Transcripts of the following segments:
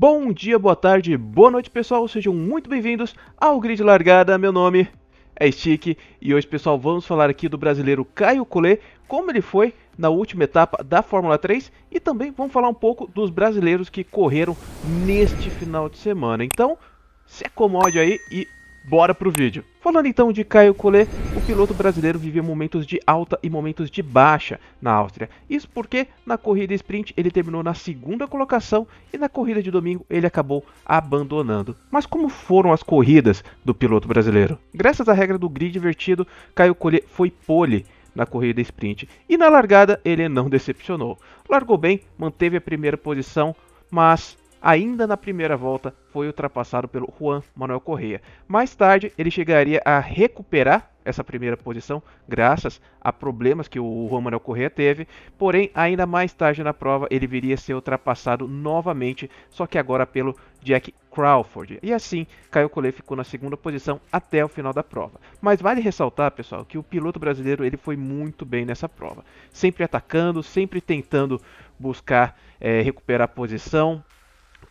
Bom dia, boa tarde, boa noite pessoal, sejam muito bem-vindos ao Grid Largada. Meu nome é Stick e hoje pessoal vamos falar aqui do brasileiro Caio Collet, como ele foi na última etapa da Fórmula 3 e também vamos falar um pouco dos brasileiros que correram neste final de semana. Então se acomode aí e bora pro vídeo. Falando então de Caio Collet, o piloto brasileiro vivia momentos de alta e momentos de baixa na Áustria. Isso porque na corrida sprint ele terminou na segunda colocação e na corrida de domingo ele acabou abandonando. Mas como foram as corridas do piloto brasileiro? Graças à regra do grid invertido, Caio Collet foi pole na corrida sprint e na largada ele não decepcionou. Largou bem, manteve a primeira posição, mas ainda na primeira volta foi ultrapassado pelo Juan Manuel Correa. Mais tarde ele chegaria a recuperar essa primeira posição graças a problemas que o Juan Manuel Correa teve, porém ainda mais tarde na prova ele viria a ser ultrapassado novamente, só que agora pelo Jack Crawford. E assim Caio Collet ficou na segunda posição até o final da prova. Mas vale ressaltar, pessoal, que o piloto brasileiro ele foi muito bem nessa prova, sempre atacando, sempre tentando buscar recuperar a posição.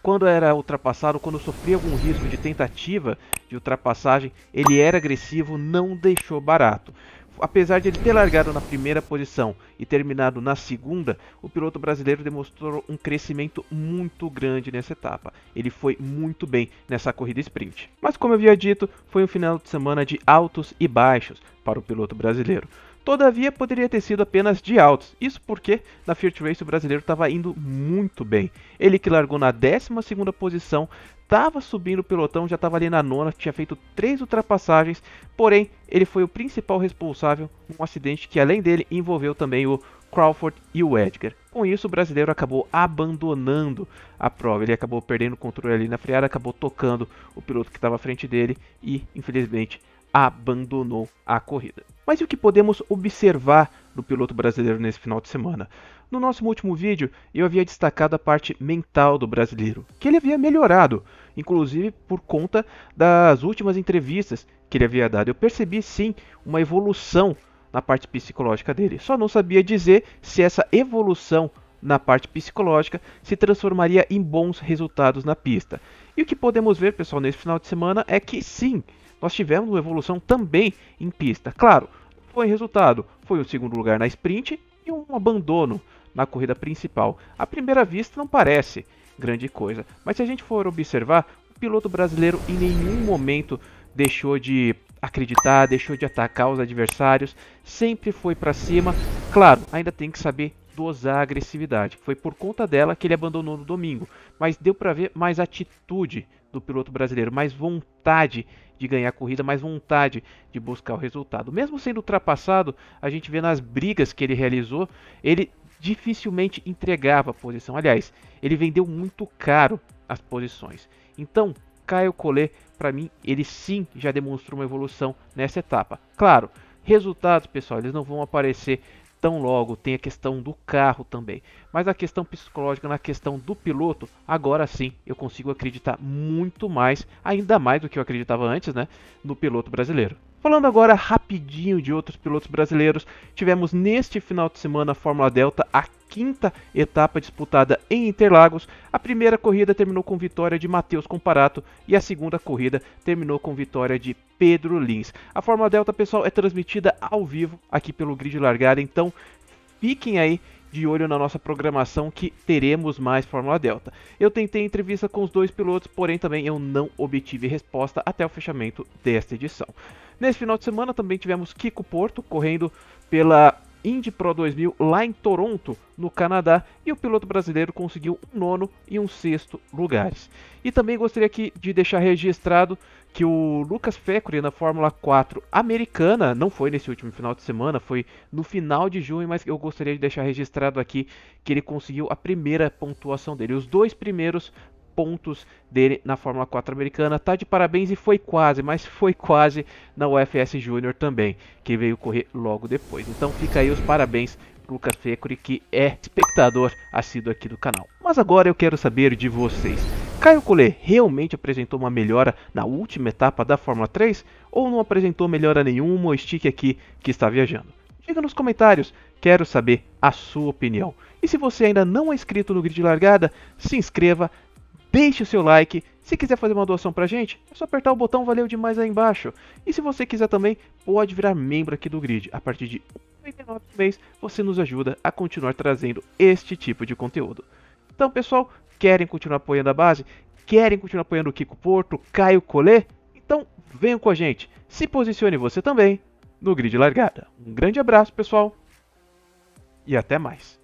Quando era ultrapassado, quando sofria algum risco de tentativa de ultrapassagem, ele era agressivo, não deixou barato. Apesar de ele ter largado na primeira posição e terminado na segunda, o piloto brasileiro demonstrou um crescimento muito grande nessa etapa. Ele foi muito bem nessa corrida sprint. Mas como eu havia dito, foi um final de semana de altos e baixos para o piloto brasileiro. Todavia, poderia ter sido apenas de altos, isso porque na Fiat Race o brasileiro estava indo muito bem. Ele que largou na 12ª posição, estava subindo o pelotão, já estava ali na nona, tinha feito 3 ultrapassagens, porém ele foi o principal responsável por um acidente que além dele envolveu também o Crawford e o Edgar. Com isso o brasileiro acabou abandonando a prova, ele acabou perdendo o controle ali na freada, acabou tocando o piloto que estava à frente dele e infelizmente abandonou a corrida. Mas e o que podemos observar do piloto brasileiro nesse final de semana? No nosso último vídeo eu havia destacado a parte mental do brasileiro, que ele havia melhorado, inclusive por conta das últimas entrevistas que ele havia dado. Eu percebi sim uma evolução na parte psicológica dele, só não sabia dizer se essa evolução na parte psicológica se transformaria em bons resultados na pista. E o que podemos ver, pessoal, nesse final de semana é que sim, nós tivemos uma evolução também em pista. Claro, foi resultado, foi um segundo lugar na sprint e um abandono na corrida principal. À primeira vista não parece grande coisa, mas se a gente for observar, o piloto brasileiro em nenhum momento deixou de acreditar, deixou de atacar os adversários, sempre foi para cima. Claro, ainda tem que saber dosar a agressividade. Foi por conta dela que ele abandonou no domingo, mas deu para ver mais atitude do piloto brasileiro, mais vontade de ganhar a corrida, mais vontade de buscar o resultado. Mesmo sendo ultrapassado, a gente vê nas brigas que ele realizou, ele dificilmente entregava a posição. Aliás, ele vendeu muito caro as posições. Então, Caio Collet, para mim, ele sim já demonstrou uma evolução nessa etapa. Claro, resultados, pessoal, eles não vão aparecer tão logo, tem a questão do carro também. Mas a questão psicológica, na questão do piloto, agora sim eu consigo acreditar muito mais, ainda mais do que eu acreditava antes, né, no piloto brasileiro. Falando agora rapidinho de outros pilotos brasileiros, tivemos neste final de semana a Fórmula Delta, a 5ª etapa disputada em Interlagos. A primeira corrida terminou com vitória de Matheus Comparato e a segunda corrida terminou com vitória de Pedro Lins. A Fórmula Delta, pessoal, é transmitida ao vivo aqui pelo Grid Largada, então fiquem aí de olho na nossa programação que teremos mais Fórmula Delta. Eu tentei entrevista com os dois pilotos, porém também eu não obtive resposta até o fechamento desta edição. Nesse final de semana também tivemos Kiko Porto correndo pela Indy Pro 2000 lá em Toronto, no Canadá, e o piloto brasileiro conseguiu um 9º e um 6º lugares. E também gostaria aqui de deixar registrado que o Lucas Fecuri na Fórmula 4 americana, não foi nesse último final de semana, foi no final de junho, mas eu gostaria de deixar registrado aqui que ele conseguiu a primeira pontuação dele, os 2 primeiros pontos dele na Fórmula 4 americana. Tá de parabéns e foi quase, mas foi quase na UFS Júnior também, que veio correr logo depois. Então fica aí os parabéns pro Lucas Fecuri, que é espectador assíduo aqui do canal. Mas agora eu quero saber de vocês. Caio Collet realmente apresentou uma melhora na última etapa da Fórmula 3 ou não apresentou melhora nenhuma, o Stick aqui que está viajando? Diga nos comentários, quero saber a sua opinião. E se você ainda não é inscrito no Grid Largada, se inscreva, deixe o seu like. Se quiser fazer uma doação pra gente, é só apertar o botão valeu demais aí embaixo. E se você quiser também, pode virar membro aqui do Grid. A partir de R$ 1,99 por mês, você nos ajuda a continuar trazendo este tipo de conteúdo. Então, pessoal, querem continuar apoiando a base? Querem continuar apoiando o Kiko Porto, Caio Collet? Então, venham com a gente. Se posicione você também no Grid Largada. Um grande abraço, pessoal, e até mais.